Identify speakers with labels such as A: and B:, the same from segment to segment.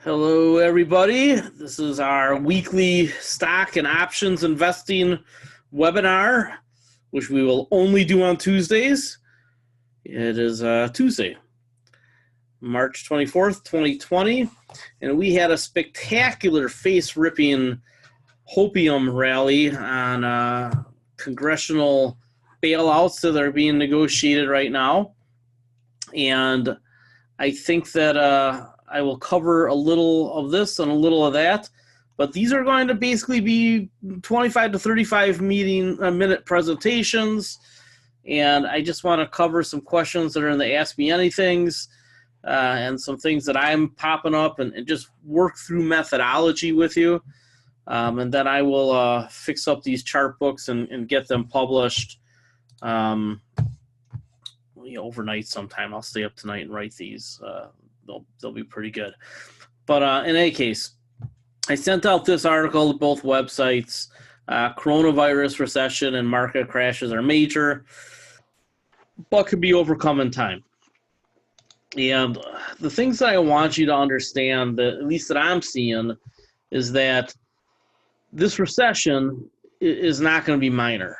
A: Hello, everybody. This is our weekly stock and options investing webinar, which we will only do on Tuesdays. It is Tuesday, March 24th, 2020, and we had a spectacular face-ripping hopium rally on congressional bailouts that are being negotiated right now. And I think that I will cover a little of this and a little of that, but these are going to basically be 25 to 35 minute presentations, and I just want to cover some questions that are in the Ask Me Anythings and some things that I'm popping up and just work through methodology with you, and then I will fix up these chart books and get them published overnight sometime. I'll stay up tonight and write these. They'll be pretty good. But in any case, I sent out this article to both websites. Coronavirus, recession, and market crashes are major, but can be overcome in time. And the things that I want you to understand, that at least that I'm seeing, is that this recession is not going to be minor.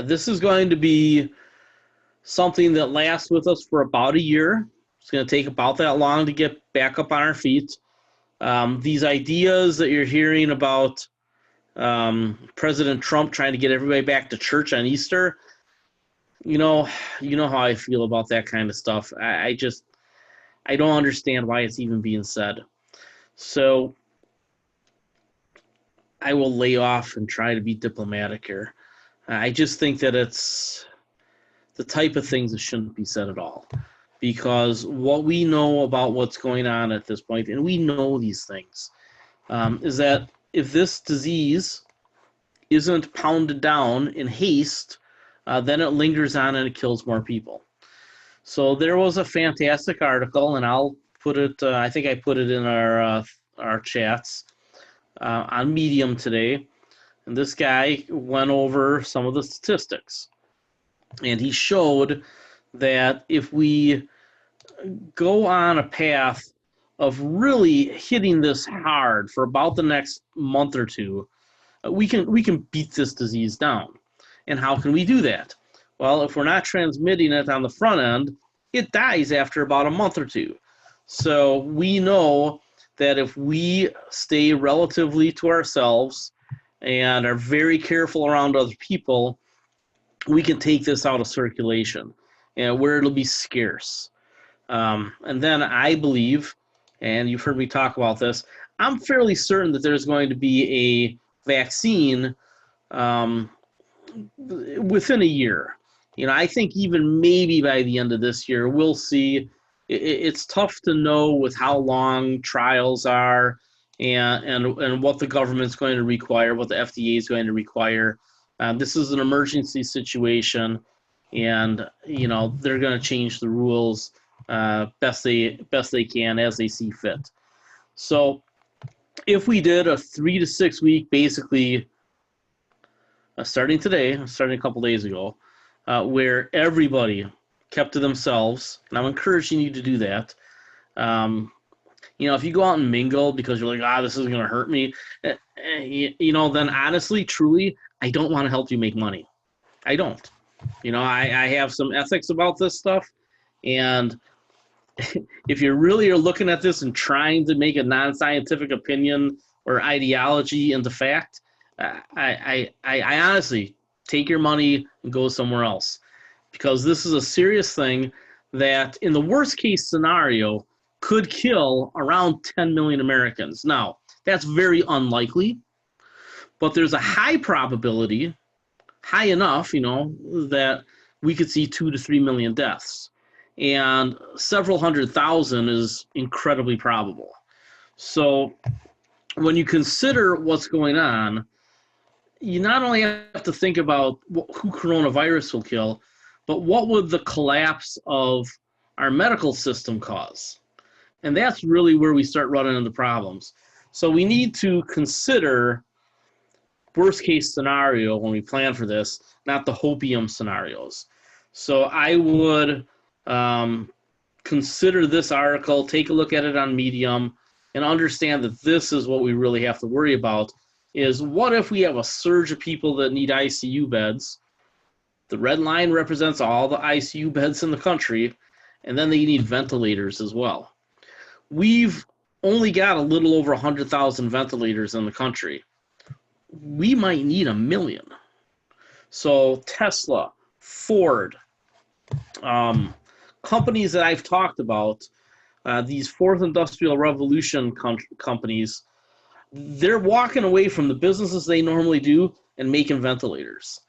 A: This is going to be something that lasts with us for about a year. It's going to take about that long to get back up on our feet. These ideas that you're hearing about President Trump trying to get everybody back to church on Easter, you know how I feel about that kind of stuff. I don't understand why it's even being said. So I will lay off and try to be diplomatic here. I just think that it's the type of things that shouldn't be said at all. Because what we know about what's going on at this point, and we know these things, is that if this disease isn't pounded down in haste, then it lingers on and it kills more people. So there was a fantastic article, and I'll put it, I think I put it in our chats on Medium today. And this guy went over some of the statistics. And he showed that if we go on a path of really hitting this hard for about the next month or two, we can beat this disease down. And how can we do that? Well, if we're not transmitting it on the front end, it dies after about a month or two. So we know that if we stay relatively to ourselves and are very careful around other people, we can take this out of circulation, where it'll be scarce. And then I believe, and you've heard me talk about this, I'm fairly certain that there's going to be a vaccine within a year. I think even maybe by the end of this year, we'll see. It's tough to know with how long trials are and what the government's going to require, what the FDA is going to require. This is an emergency situation, and they're going to change the rules best they can as they see fit. So if we did a 3 to 6 week, basically starting today, starting a couple days ago, where everybody kept to themselves, and I'm encouraging you to do that. If you go out and mingle because you're like, this isn't going to hurt me, then honestly, truly, I don't want to help you make money. I don't. I have some ethics about this stuff, and if you really are looking at this and trying to make a non-scientific opinion or ideology into fact, I honestly take your money and go somewhere else, because this is a serious thing that, in the worst case scenario, could kill around 10 million Americans. Now, that's very unlikely, but there's a high probability, high enough, that we could see 2 to 3 million deaths. And several 100,000 is incredibly probable. So when you consider what's going on, you not only have to think about who coronavirus will kill, but what would the collapse of our medical system cause? And that's really where we start running into problems. So we need to consider worst case scenario when we plan for this, not the hopium scenarios. So I would consider this article, take a look at it on Medium, and understand that this is what we really have to worry about, is what if we have a surge of people that need ICU beds? The red line represents all the ICU beds in the country, and then they need ventilators as well. We've only got a little over 100,000 ventilators in the country. We might need 1 million. So Tesla, Ford, companies that I've talked about, these fourth industrial revolution companies, they're walking away from the businesses they normally do and making ventilators.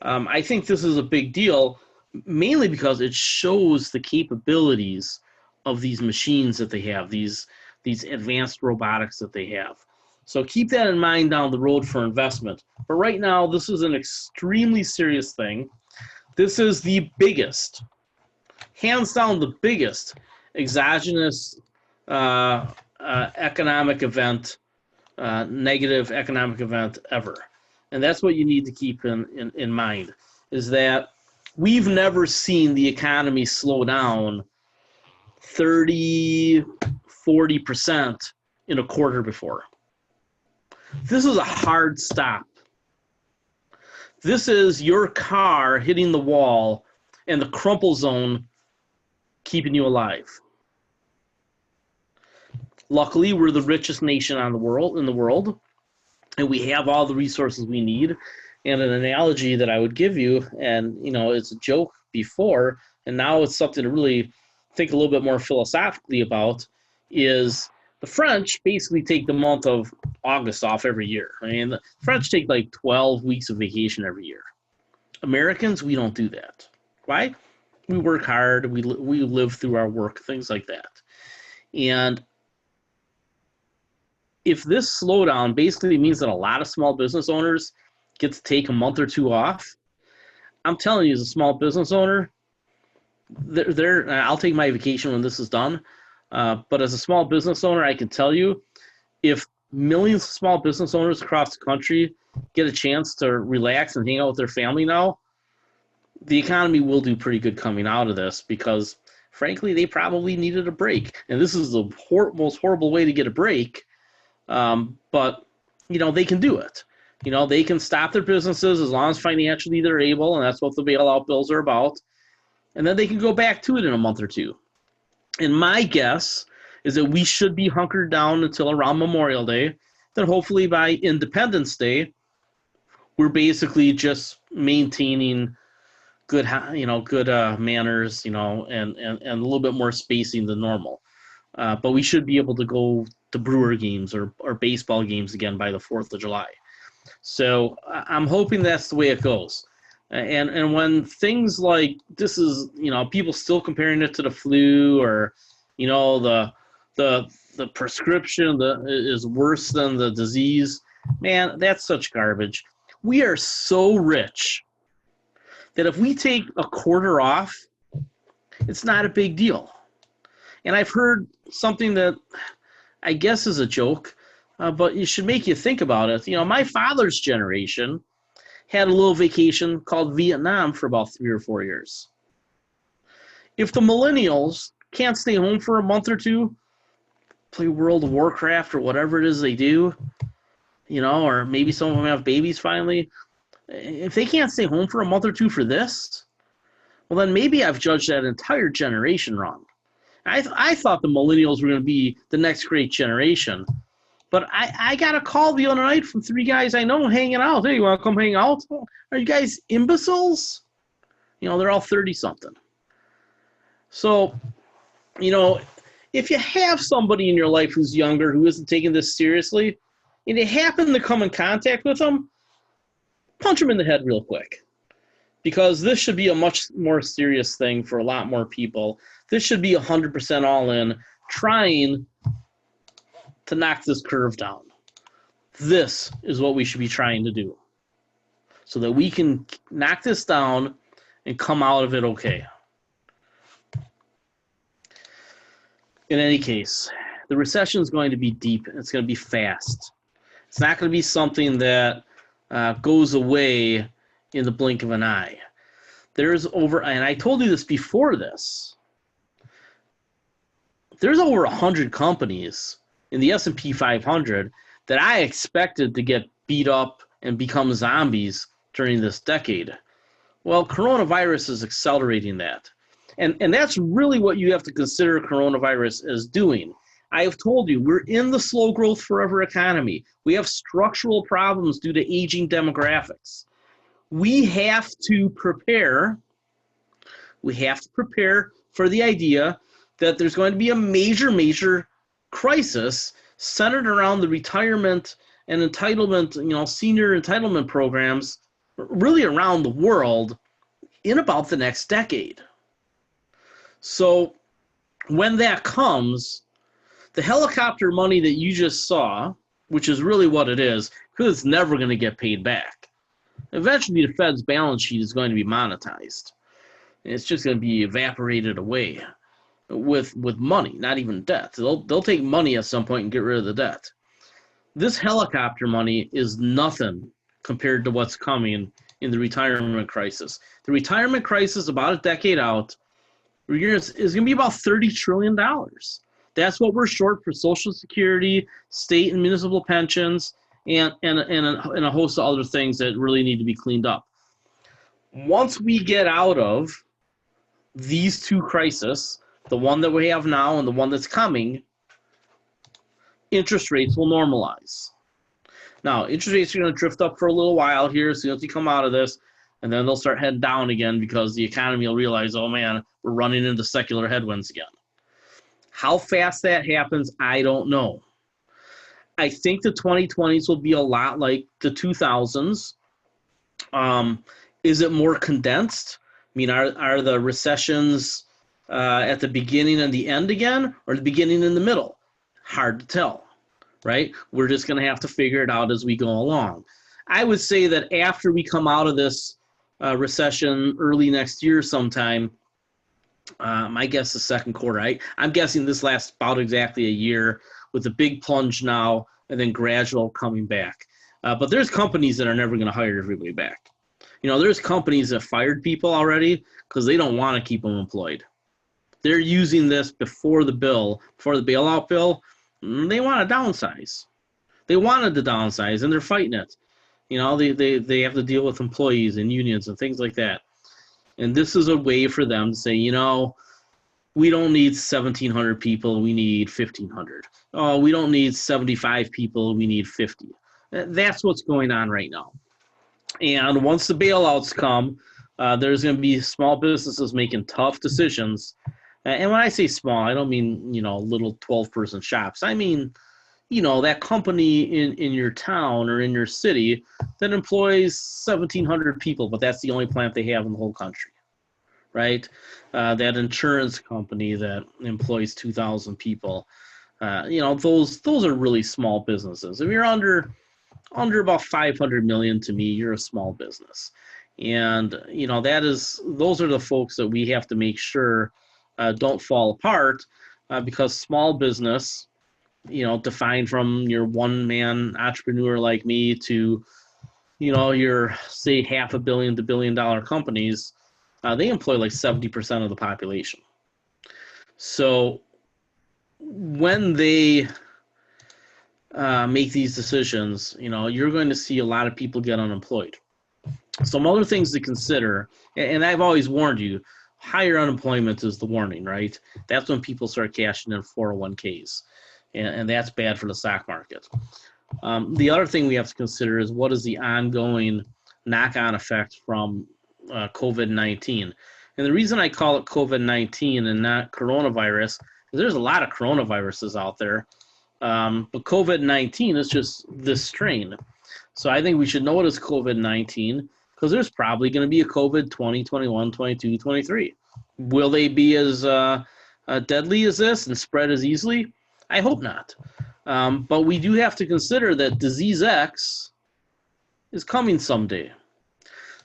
A: I think this is a big deal, mainly because it shows the capabilities of these machines that they have, these advanced robotics that they have. So keep that in mind down the road for investment. But right now, this is an extremely serious thing. This is the biggest, hands down the biggest exogenous economic event, negative economic event ever. And that's what you need to keep in mind, is that we've never seen the economy slow down 30, 40% in a quarter before. This is a hard stop. This is your car hitting the wall and the crumple zone keeping you alive. Luckily, we're the richest nation in the world, and we have all the resources we need. And an analogy that I would give you, and it's a joke before, and now it's something to really think a little bit more philosophically about, is the French basically take the month of August off every year. I mean, the French take like 12 weeks of vacation every year. Americans, we don't do that. Why? We work hard. We live through our work, things like that. And if this slowdown basically means that a lot of small business owners get to take a month or two off, I'm telling you, as a small business owner, I'll take my vacation when this is done. But as a small business owner, I can tell you, if millions of small business owners across the country get a chance to relax and hang out with their family now, the economy will do pretty good coming out of this, because, frankly, they probably needed a break. And this is the most horrible way to get a break. But, they can do it. They can stop their businesses as long as financially they're able, and that's what the bailout bills are about. And then they can go back to it in a month or two. And my guess is that we should be hunkered down until around Memorial Day. Then hopefully by Independence Day, we're basically just maintaining good manners, and a little bit more spacing than normal. But we should be able to go to Brewer games or baseball games again by the 4th of July. So I'm hoping that's the way it goes. And when things like this is, people still comparing it to the flu, or, the prescription is worse than the disease, man, that's such garbage. We are so rich that if we take a quarter off, it's not a big deal. And I've heard something that I guess is a joke, but it should make you think about it. My father's generation had a little vacation called Vietnam for about 3 or 4 years. If the millennials can't stay home for a month or two, play World of Warcraft or whatever it is they do, or maybe some of them have babies finally, if they can't stay home for a month or two for this, well, then maybe I've judged that entire generation wrong. I thought the millennials were going to be the next great generation. But I got a call the other night from 3 guys I know hanging out. Hey, you want to come hang out? Are you guys imbeciles? They're all 30-something. So, if you have somebody in your life who's younger, who isn't taking this seriously, and you happen to come in contact with them, punch them in the head real quick. Because this should be a much more serious thing for a lot more people. This should be 100% all in, trying to knock this curve down. This is what we should be trying to do, so that we can knock this down and come out of it okay. In any case, the recession is going to be deep. It's going to be fast. It's not going to be something that goes away in the blink of an eye. And I told you this before this, there's over 100 companies in the S&P 500 that I expected to get beat up and become zombies during this decade. Well, coronavirus is accelerating that. And that's really what you have to consider coronavirus as doing. I have told you, we're in the slow growth forever economy. We have structural problems due to aging demographics. We have to prepare for the idea that there's going to be a major crisis centered around the retirement and entitlement, senior entitlement programs really around the world in about the next decade. So when that comes, the helicopter money that you just saw, which is really what it is, because it's never going to get paid back. Eventually, the Fed's balance sheet is going to be monetized. It's just going to be evaporated away with money, not even debt. They'll take money at some point and get rid of the debt. This helicopter money is nothing compared to what's coming in the retirement crisis. The retirement crisis, about a decade out, is going to be about $30 trillion. That's what we're short for Social Security, state and municipal pensions, and a host of other things that really need to be cleaned up. Once we get out of these two crises, the one that we have now and the one that's coming, interest rates will normalize. Now, interest rates are going to drift up for a little while here as soon as we come out of this, and then they'll start heading down again because the economy will realize, oh man, we're running into secular headwinds again. How fast that happens, I don't know. I think the 2020s will be a lot like the 2000s. Is it more condensed? I mean, are the recessions at the beginning and the end again, or the beginning and the middle? Hard to tell, right? We're just going to have to figure it out as we go along. I would say that after we come out of this recession early next year sometime, my guess is second quarter. I'm guessing this lasts about exactly a year with a big plunge now and then gradual coming back. But there's companies that are never going to hire everybody back. There's companies that fired people already because they don't want to keep them employed. They're using this before the bailout bill. They want to downsize. They wanted to downsize, and they're fighting it. They have to deal with employees and unions and things like that. And this is a way for them to say, we don't need 1,700 people, we need 1,500. Oh, we don't need 75 people, we need 50. That's what's going on right now. And once the bailouts come, there's going to be small businesses making tough decisions. And when I say small, I don't mean, little 12-person shops. I mean, that company in your town or in your city that employs 1,700 people, but that's the only plant they have in the whole country, right? That insurance company that employs 2,000 people, those are really small businesses. If you're under about 500 million, to me, you're a small business. And, those are the folks that we have to make sure don't fall apart because small business, defined from your one-man entrepreneur like me to, your, say, $500 million to $1 billion companies, they employ like 70% of the population. So when they make these decisions, you're going to see a lot of people get unemployed. Some other things to consider, and I've always warned you, higher unemployment is the warning, right? That's when people start cashing in 401ks. And that's bad for the stock market. The other thing we have to consider is what is the ongoing knock-on effect from COVID-19. And the reason I call it COVID-19 and not coronavirus is there's a lot of coronaviruses out there, but COVID-19 is just this strain. So I think we should know what is COVID-19 because there's probably going to be a COVID 20, 21, 22, 23. Will they be as deadly as this and spread as easily? I hope not. But we do have to consider that disease X is coming someday.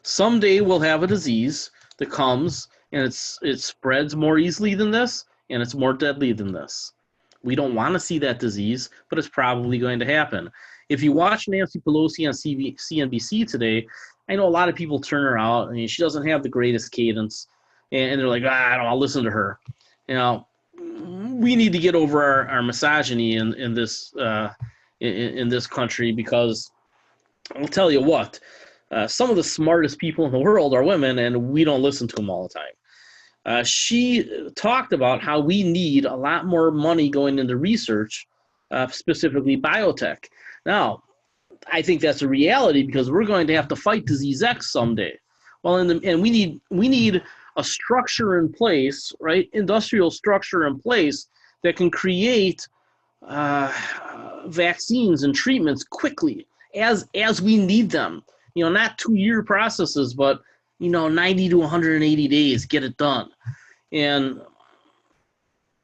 A: Someday we'll have a disease that comes and it spreads more easily than this and it's more deadly than this. We don't want to see that disease, but it's probably going to happen. If you watch Nancy Pelosi on CNBC today, I know a lot of people turn her out. I mean, she doesn't have the greatest cadence, and they're like, I'll listen to her. we need to get over our misogyny in this country, because I'll tell you what, some of the smartest people in the world are women, and we don't listen to them all the time. She talked about how we need a lot more money going into research, specifically biotech. Now, I think that's a reality, because we're going to have to fight disease X someday. Well, and we need a structure in place, right? Industrial structure in place that can create vaccines and treatments quickly as we need them. Not 2-year processes, but 90 to 180 days, get it done. And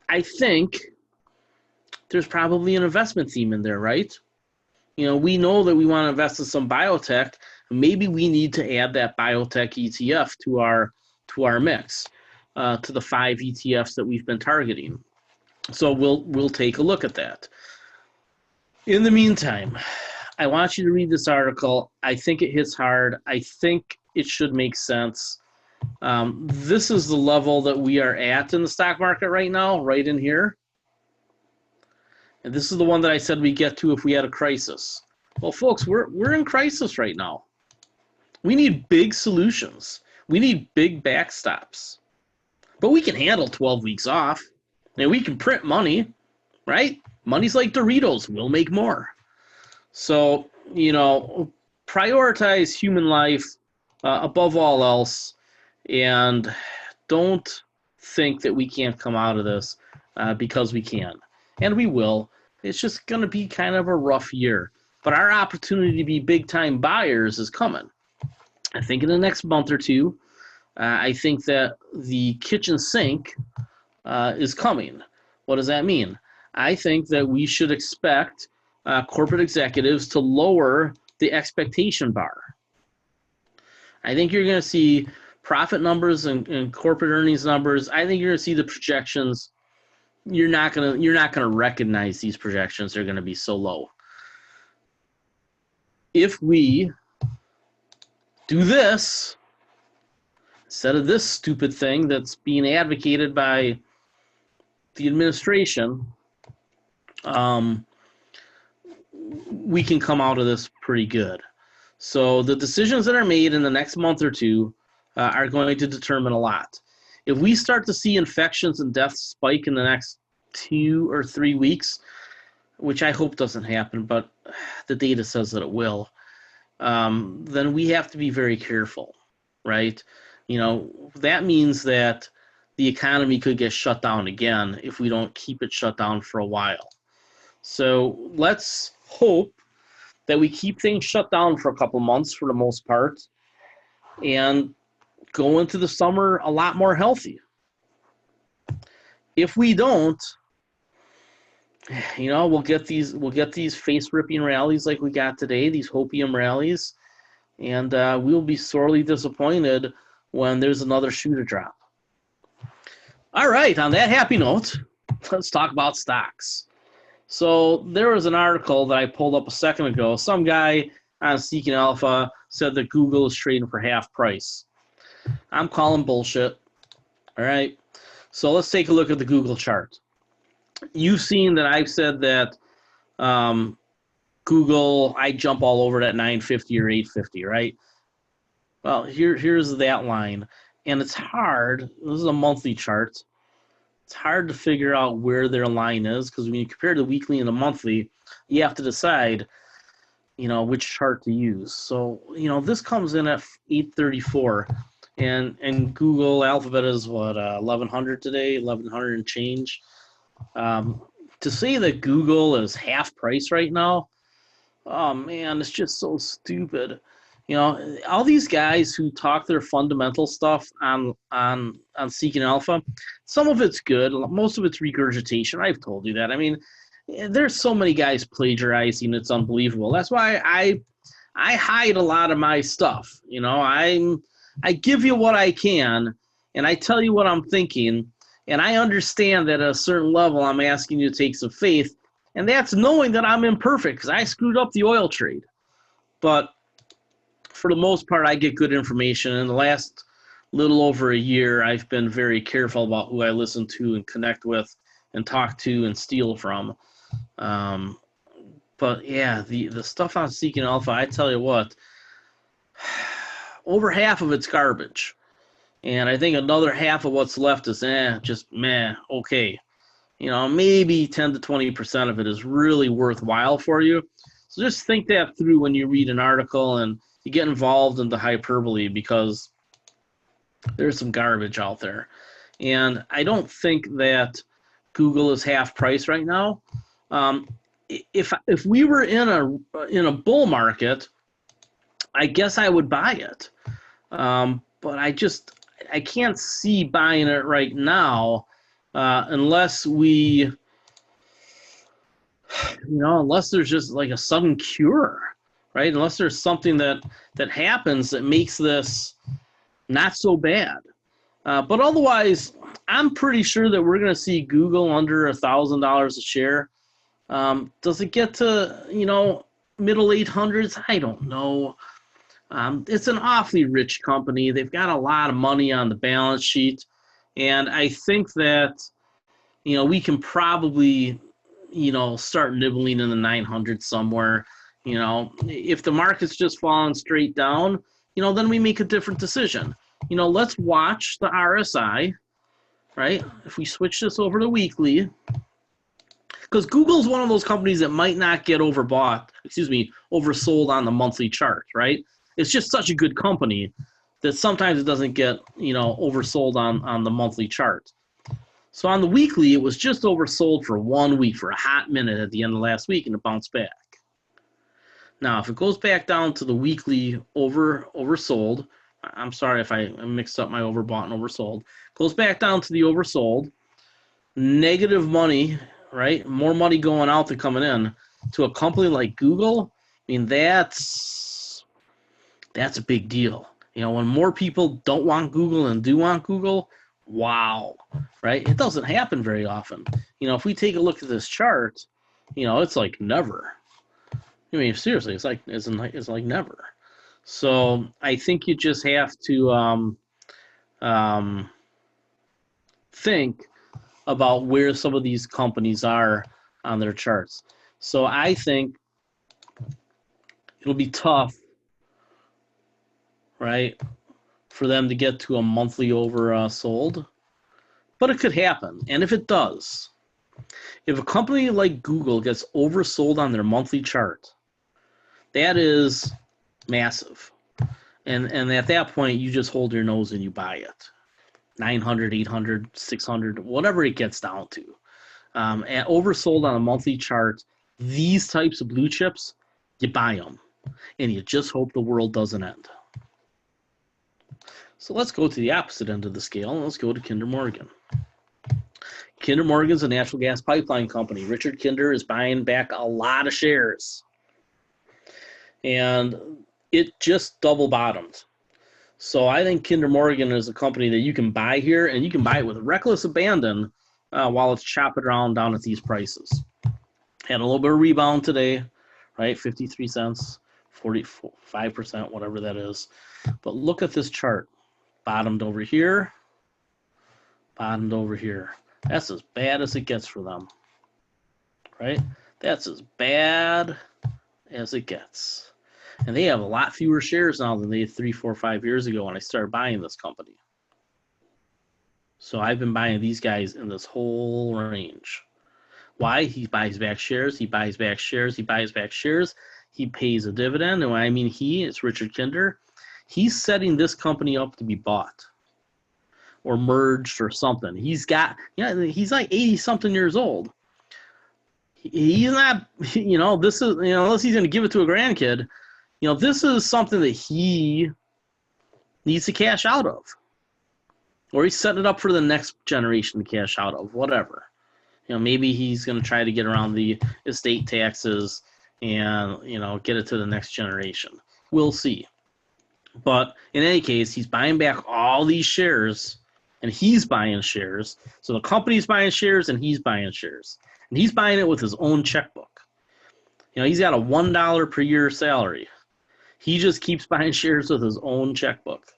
A: I think there's probably an investment theme in there, right? We know that we want to invest in some biotech. Maybe we need to add that biotech ETF to our mix, to the 5 ETFs that we've been targeting. So we'll take a look at that. In the meantime, I want you to read this article. I think it hits hard. I think it should make sense. This is the level that we are at in the stock market right now, right in here. And this is the one that I said we get to if we had a crisis. Well, folks, we're in crisis right now. We need big solutions. We need big backstops. But we can handle 12 weeks off. And we can print money, right? Money's like Doritos. We'll make more. So, prioritize human life above all else, and don't think that we can't come out of this, because we can. And we will. It's just going to be kind of a rough year. But our opportunity to be big-time buyers is coming. I think in the next month or two, I think that the kitchen sink is coming. What does that mean? I think that we should expect corporate executives to lower the expectation bar. I think you're going to see profit numbers and corporate earnings numbers. I think you're going to see the projections. You're not going to recognize these projections. They're going to be so low. If we do this instead of this stupid thing that's being advocated by the administration, we can come out of this pretty good. So the decisions that are made in the next month or two are going to determine a lot. If we start to see infections and deaths spike in the next 2 or 3 weeks, which I hope doesn't happen, but the data says that it will, then we have to be very careful, right? That means that the economy could get shut down again if we don't keep it shut down for a while. So let's hope that we keep things shut down for a couple months for the most part and go into the summer a lot more healthy. If we don't, we'll get these face-ripping rallies like we got today, these hopium rallies, and we'll be sorely disappointed when there's another shoe to drop. All right, on that happy note, let's talk about stocks. So there was an article that I pulled up a second ago. Some guy on Seeking Alpha said that Google is trading for half price. I'm calling bullshit. All right. So let's take a look at the Google chart. You've seen that I've said that Google, I jump all over it at 950 or 850, right? Well, here's that line. And it's hard. This is a monthly chart. It's hard to figure out where their line is, because when you compare the weekly and the monthly, you have to decide, which chart to use. So, this comes in at 834, and Google Alphabet is what, 1100 today, 1100 and change. To say that Google is half price right now, oh man, it's just so stupid. All these guys who talk their fundamental stuff on Seeking Alpha, some of it's good, most of it's regurgitation. I've told you that. I mean, there's so many guys plagiarizing, it's unbelievable. That's why I hide a lot of my stuff. I give you what I can, and I tell you what I'm thinking, and I understand that at a certain level I'm asking you to take some faith, and that's knowing that I'm imperfect, because I screwed up the oil trade. But for the most part, I get good information. In the last little over a year, I've been very careful about who I listen to and connect with. and talk to and steal from. But yeah, the stuff on Seeking Alpha, I tell you what, over half of it's garbage. And I think another half of what's left is just meh, okay. Maybe 10 to 20% of it is really worthwhile for you. So just think that through when you read an article and you get involved in the hyperbole, because there's some garbage out there. And I don't think that Google is half price right now. If we were in a bull market, I guess I would buy it. But I can't see buying it right now unless unless there's just like a sudden cure, right? Unless there's something that happens that makes this not so bad. But otherwise, I'm pretty sure that we're going to see Google under $1,000 a share. Does it get to, middle 800s? I don't know. It's an awfully rich company. They've got a lot of money on the balance sheet. And I think that, we can probably, start nibbling in the 900s somewhere. If the market's just falling straight down, then we make a different decision. Let's watch the RSI, right? If we switch this over to weekly, because Google's one of those companies that might not get oversold on the monthly chart, right? It's just such a good company that sometimes it doesn't get, oversold on the monthly chart. So on the weekly, it was just oversold for 1 week, for a hot minute at the end of last week, and it bounced back. Now, if it goes back down to the weekly oversold, I'm sorry if I mixed up my overbought and oversold, goes back down to the oversold, negative money, right? More money going out than coming in to a company like Google. I mean, that's a big deal. When more people don't want Google and do want Google, wow, right? It doesn't happen very often. If we take a look at this chart, it's like never. I mean, seriously, it's like never. So I think you just have to think about where some of these companies are on their charts. So I think it'll be tough, right, for them to get to a monthly oversold, but it could happen. And if it does, if a company like Google gets oversold on their monthly chart, that is massive. And at that point, you just hold your nose and you buy it. 900, 800, 600, whatever it gets down to. And oversold on a monthly chart, these types of blue chips, you buy them. And you just hope the world doesn't end. So let's go to the opposite end of the scale, and let's go to Kinder Morgan. Kinder Morgan's a natural gas pipeline company. Richard Kinder is buying back a lot of shares. And it just double bottomed. So I think Kinder Morgan is a company that you can buy here, and you can buy it with reckless abandon while it's chopping around down at these prices. Had a little bit of rebound today, right? 53 cents, 45%, whatever that is. But look at this chart. Bottomed over here, bottomed over here. That's as bad as it gets for them, right? That's as bad as it gets. And they have a lot fewer shares now than they had 3, 4, 5 years ago when I started buying this company. So I've been buying these guys in this whole range. Why? He buys back shares, he buys back shares, he buys back shares. He pays a dividend. And when I mean he, it's Richard Kinder. He's setting this company up to be bought or merged or something. He's got, he's like 80-something years old. He's not, this is, unless he's going to give it to a grandkid, this is something that he needs to cash out of. Or he's setting it up for the next generation to cash out of, whatever. Maybe he's going to try to get around the estate taxes and, get it to the next generation. We'll see. But in any case, he's buying back all these shares, and he's buying shares. So the company's buying shares, and he's buying shares. And he's buying it with his own checkbook. He's got a $1 per year salary. He just keeps buying shares with his own checkbook.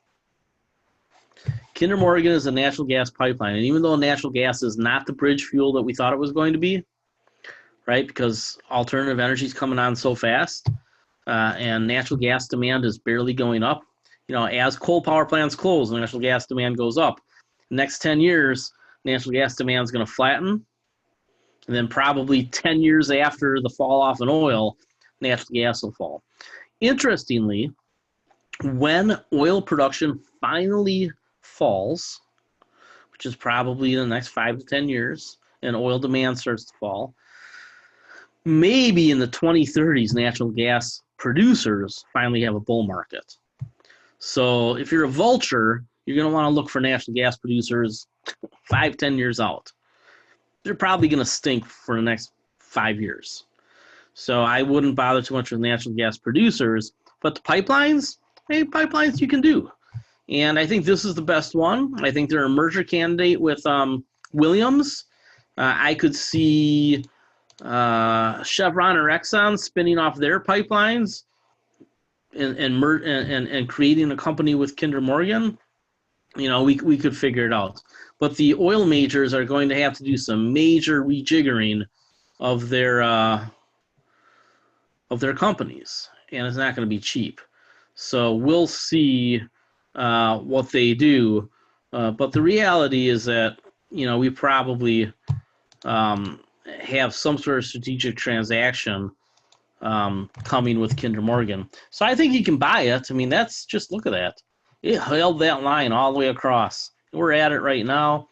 A: Kinder Morgan is a natural gas pipeline. And even though natural gas is not the bridge fuel that we thought it was going to be, right, because alternative energy is coming on so fast, and natural gas demand is barely going up. As coal power plants close, natural gas demand goes up. The next 10 years, natural gas demand is going to flatten. And then probably 10 years after the fall off in oil, natural gas will fall. Interestingly, when oil production finally falls, which is probably in the next 5 to 10 years, and oil demand starts to fall, maybe in the 2030s, natural gas producers finally have a bull market. So if you're a vulture, you're going to want to look for natural gas producers 5, 10 years out. They're probably going to stink for the next 5 years. So I wouldn't bother too much with natural gas producers. But the pipelines, pipelines you can do. And I think this is the best one. I think they're a merger candidate with Williams. I could see Chevron or Exxon spinning off their pipelines and creating a company with Kinder Morgan. We could figure it out. But the oil majors are going to have to do some major rejiggering of their companies, and it's not going to be cheap. So we'll see what they do. But the reality is that we probably have some sort of strategic transaction coming with Kinder Morgan. So I think you can buy it. I mean, look at that. It held that line all the way across. We're at it right now.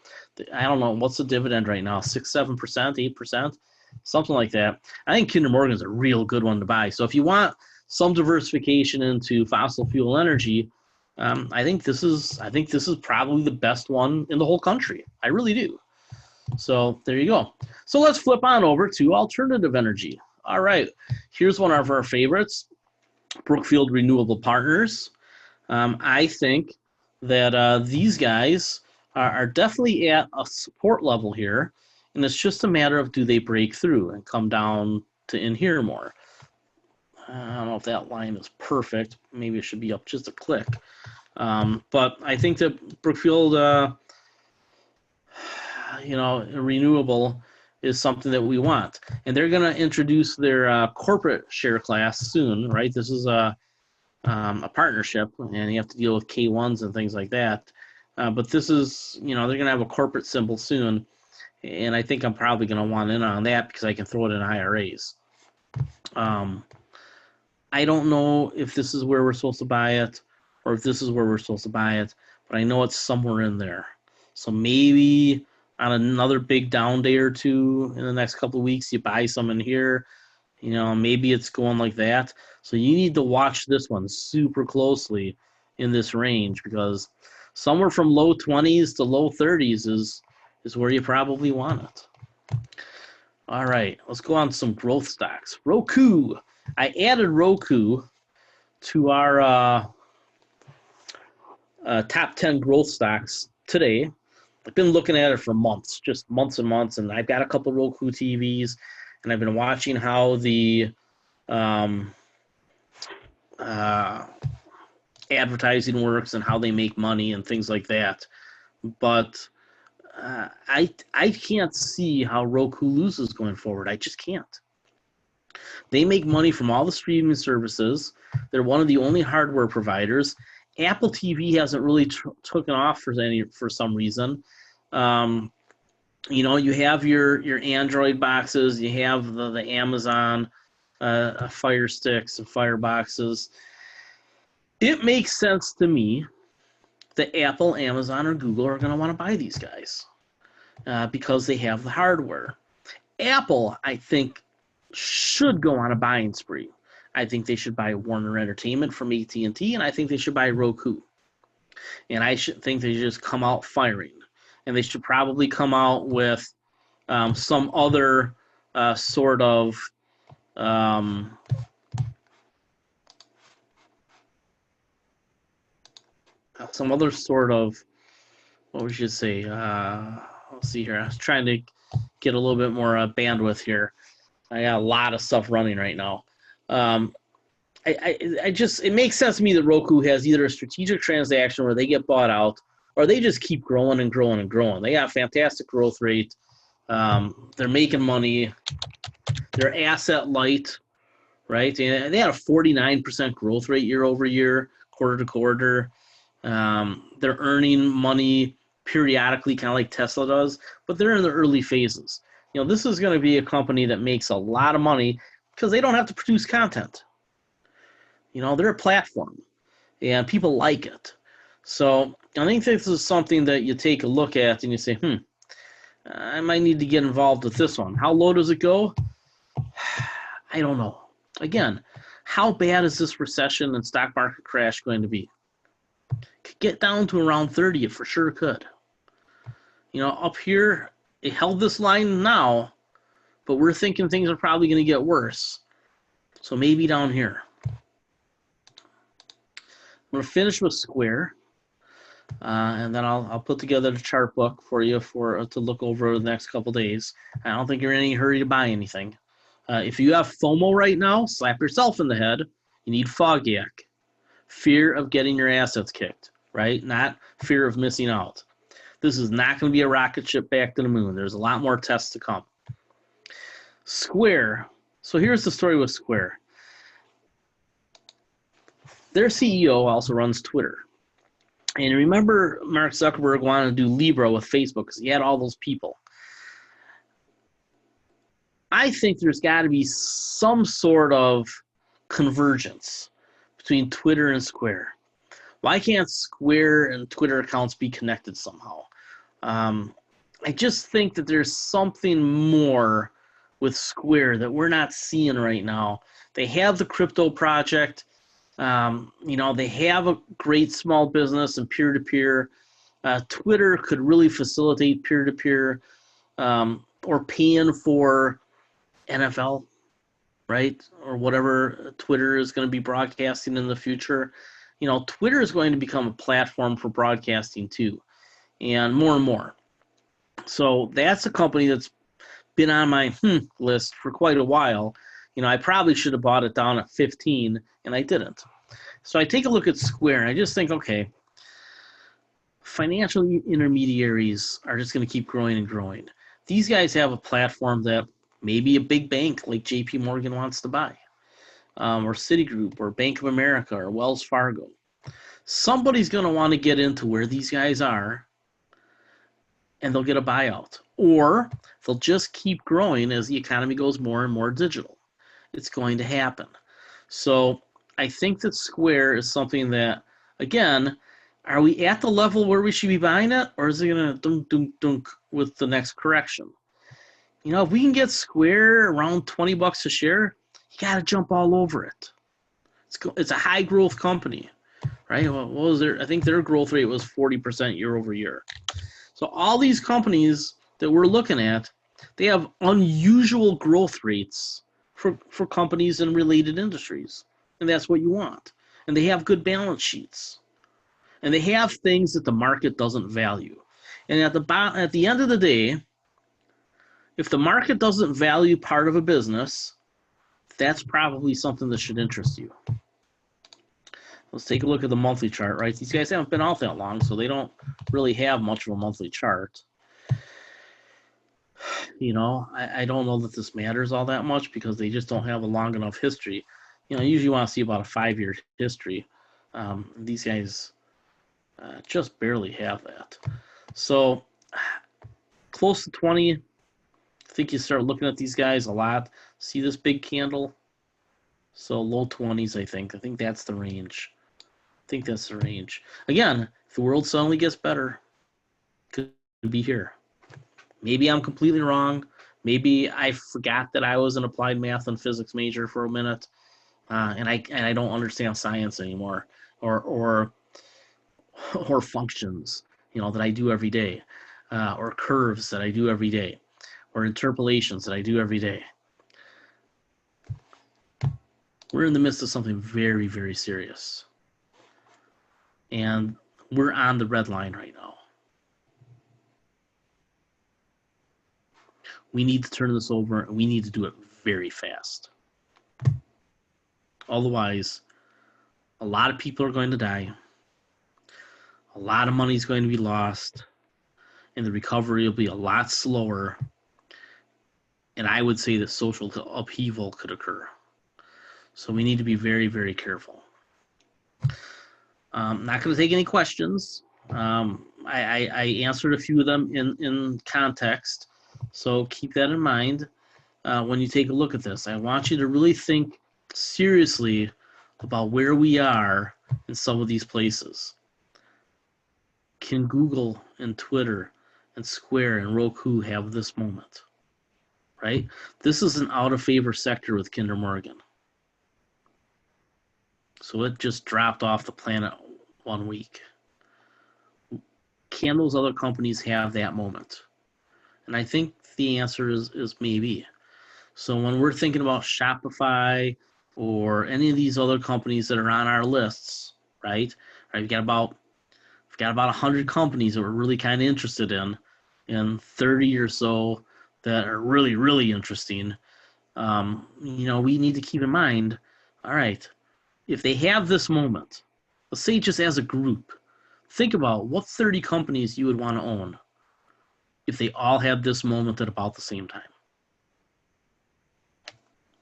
A: I don't know, what's the dividend right now? 6%, 7%, 8%? Something like that. I think Kinder Morgan is a real good one to buy. So if you want some diversification into fossil fuel energy, I think this is probably the best one in the whole country. I really do. So there you go. So let's flip on over to alternative energy. All right, here's one of our favorites, Brookfield Renewable Partners. I think that these guys are definitely at a support level here, and it's just a matter of do they break through and come down to in here more. I don't know if that line is perfect. Maybe it should be up just a click. But I think that Brookfield, renewable is something that we want. And they're going to introduce their corporate share class soon, right? This is a partnership, and you have to deal with K1s and things like that. But this is, they're going to have a corporate symbol soon, and I think I'm probably going to want in on that because I can throw it in IRAs. I don't know if this is where we're supposed to buy it or if this is where we're supposed to buy it, but I know it's somewhere in there. So maybe on another big down day or two in the next couple of weeks, you buy some in here. Maybe it's going like that. So you need to watch this one super closely in this range because somewhere from low 20s to low 30s is where you probably want it. All right, let's go on to some growth stocks. Roku. I added Roku to our top 10 growth stocks today. I've been looking at it for months, just months and months, and I've got a couple Roku TVs, and I've been watching how the advertising works and how they make money and things like that. But I can't see how Roku loses going forward. I just can't. They make money from all the streaming services. They're one of the only hardware providers. Apple TV hasn't really taken off for some reason. You have your Android boxes. You have the Amazon Fire Sticks and Fire Boxes. It makes sense to me that Apple, Amazon, or Google are going to want to buy these guys because they have the hardware. Apple, I think, should go on a buying spree. I think they should buy Warner Entertainment from AT&T, and I think they should buy Roku. And I think they should just come out firing. And they should probably come out with some other sort of what we should say. Let's see here. I was trying to get a little bit more bandwidth here. I got a lot of stuff running right now. It makes sense to me that Roku has either a strategic transaction where they get bought out, or they just keep growing and growing and growing. They got fantastic growth rate. They're making money. They're asset light, right? And they had a 49% growth rate year over year, quarter to quarter. They're earning money periodically, kind of like Tesla does, but they're in the early phases. This is going to be a company that makes a lot of money because they don't have to produce content. They're a platform, and people like it. So I think this is something that you take a look at and you say, I might need to get involved with this one. How low does it go? I don't know. Again, how bad is this recession and stock market crash going to be? Could get down to around 30, it for sure could. Up here, it held this line now, but we're thinking things are probably going to get worse. So maybe down here. I'm going to finish with Square, and then I'll put together the chart book for you to look over the next couple days. I don't think you're in any hurry to buy anything. If you have FOMO right now, slap yourself in the head. You need FOGYAK, fear of getting your assets kicked, right? Not fear of missing out. This is not going to be a rocket ship back to the moon. There's a lot more tests to come. Square. So here's the story with Square. Their CEO also runs Twitter. And remember, Mark Zuckerberg wanted to do Libra with Facebook because he had all those people. I think there's got to be some sort of convergence between Twitter and Square. Why can't Square and Twitter accounts be connected somehow? I just think that there's something more with Square that we're not seeing right now. They have the crypto project. They have a great small business and peer-to-peer. Twitter could really facilitate peer-to-peer or paying for NFL, right? Or whatever Twitter is going to be broadcasting in the future. Twitter is going to become a platform for broadcasting too, and more. So that's a company that's been on my list for quite a while. I probably should have bought it down at 15, and I didn't. So I take a look at Square, and I just think, okay, financial intermediaries are just going to keep growing and growing. These guys have a platform that maybe a big bank like JP Morgan wants to buy, or Citigroup, or Bank of America, or Wells Fargo. Somebody's going to want to get into where these guys are, and they'll get a buyout. Or they'll just keep growing as the economy goes more and more digital. It's going to happen. So I think that Square is something that, again, are we at the level where we should be buying it, or is it going to dunk with the next correction? If we can get Square around $20 a share, you got to jump all over it. It's a high growth company, right? What was their? I think their growth rate was 40% year over year. So all these companies that we're looking at, they have unusual growth rates for companies in related industries, and that's what you want. And they have good balance sheets, and they have things that the market doesn't value. And at the end of the day, if the market doesn't value part of a business, that's probably something that should interest you. Let's take a look at the monthly chart, right? These guys haven't been out that long, so they don't really have much of a monthly chart. I don't know that this matters all that much because they just don't have a long enough history. You usually want to see about a 5-year history. These guys just barely have that. So close to 20, I think you start looking at these guys a lot. See this big candle? So low 20s, I think. I think that's the range. Again, if the world suddenly gets better, it could be here. Maybe I'm completely wrong. Maybe I forgot that I was an applied math and physics major for a minute, and I don't understand science anymore, or functions, that I do every day, or curves that I do every day, or interpolations that I do every day. We're in the midst of something very, very serious. And we're on the red line right now. We need to turn this over, and we need to do it very fast. Otherwise, a lot of people are going to die. a lot of money is going to be lost, and the recovery will be a lot slower. And I would say that social upheaval could occur. So we need to be very, very careful. Not going to take any questions. I answered a few of them in context. So keep that in mind when you take a look at this. I want you to really think seriously about where we are in some of these places. Can Google and Twitter and Square and Roku have this moment? Right? This is an out of favor sector with Kinder Morgan. So it just dropped off the planet 1 week. Can those other companies have that moment? And I think the answer is maybe. So when we're thinking about Shopify or any of these other companies that are on our lists, right? We've got about 100 companies that we're really kind of interested in, and 30 or so that are really, really interesting. We need to keep in mind, all right, if they have this moment, let's say just as a group, think about what 30 companies you would want to own if they all had this moment at about the same time.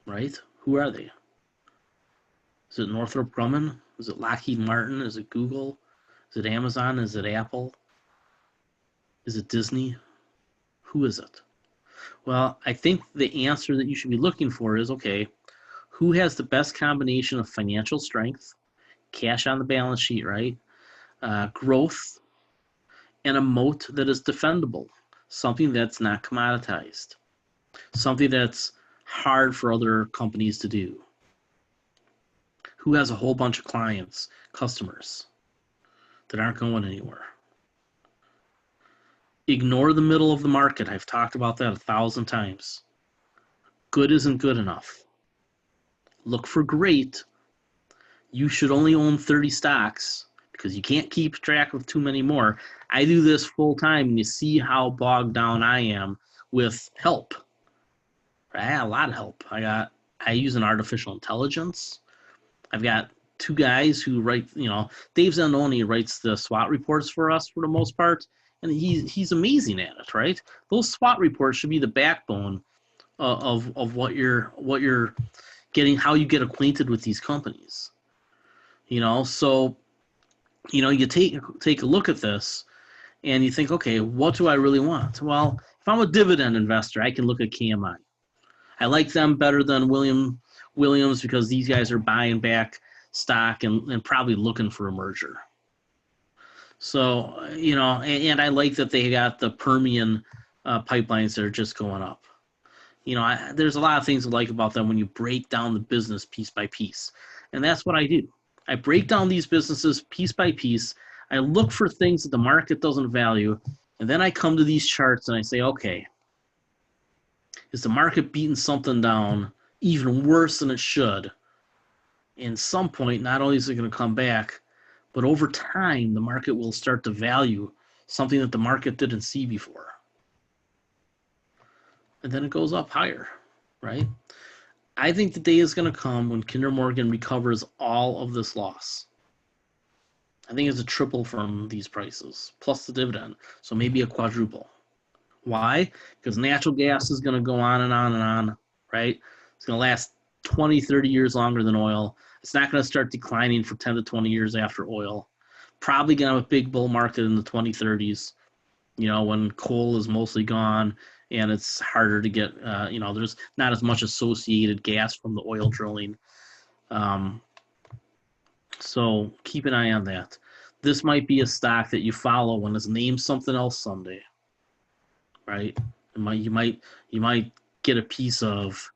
A: Right? Who are they? Is it Northrop Grumman? Is it Lockheed Martin? Is it Google? Is it Amazon? Is it Apple? Is it Disney? Who is it? Well, I think the answer that you should be looking for is, okay, who has the best combination of financial strength, cash on the balance sheet, right? Growth, and a moat that is defendable, something that's not commoditized, something that's hard for other companies to do. Who has a whole bunch of clients, customers that aren't going anywhere? Ignore the middle of the market. I've talked about that 1,000 times. Good isn't good enough. Look for great. You should only own 30 stocks because you can't keep track of too many more. I do this full time, and you see how bogged down I am with help. I got a lot of help. I use an artificial intelligence. I've got 2 guys who write, Dave Zandoni writes the SWOT reports for us for the most part, and he's amazing at it, right? Those SWOT reports should be the backbone of what you're getting, how you get acquainted with these companies. So you take a look at this and you think, okay, what do I really want? Well, if I'm a dividend investor, I can look at KMI. I like them better than Williams because these guys are buying back stock and probably looking for a merger. So, and I like that they got the Permian pipelines that are just going up. There's a lot of things I like about them when you break down the business piece by piece. And that's what I do. I break down these businesses piece by piece. I look for things that the market doesn't value. And then I come to these charts and I say, okay, is the market beating something down even worse than it should? And some point, not only is it going to come back, but over time, the market will start to value something that the market didn't see before. And then it goes up higher, right? I think the day is going to come when Kinder Morgan recovers all of this loss. I think it's a triple from these prices, plus the dividend, so maybe a quadruple. Why? Because natural gas is going to go on and on and on, right? It's going to last 20, 30 years longer than oil. It's not going to start declining for 10 to 20 years after oil. Probably going to have a big bull market in the 2030s, when coal is mostly gone and it's harder to get, there's not as much associated gas from the oil drilling. So keep an eye on that. This might be a stock that you follow when it's named something else someday, right? You might get a piece of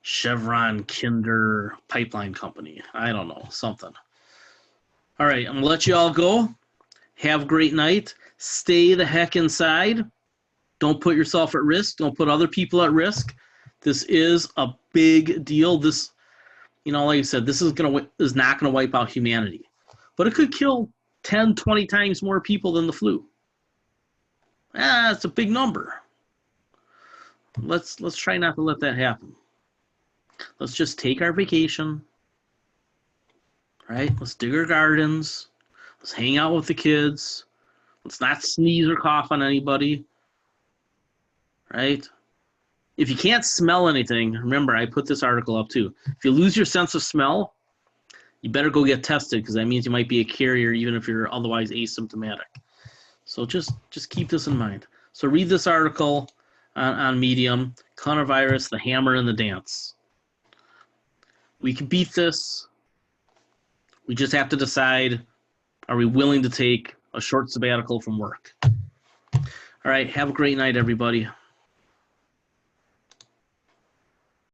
A: Chevron, Kinder, pipeline company. I don't know, something. All right, I'm going to let you all go. Have a great night. Stay the heck inside. Don't put yourself at risk. Don't put other people at risk. This is a big deal. This, like I said, this is not going to wipe out humanity. But it could kill 10, 20 times more people than the flu. It's a big number. Let's try not to let that happen. Let's just take our vacation, right? Let's dig our gardens. Let's hang out with the kids. Let's not sneeze or cough on anybody, right? If you can't smell anything, remember, I put this article up too. If you lose your sense of smell, you better go get tested because that means you might be a carrier even if you're otherwise asymptomatic. So just keep this in mind. So read this article on Medium, Coronavirus, the Hammer and the Dance. We can beat this. We just have to decide, are we willing to take a short sabbatical from work? All right, have a great night, everybody.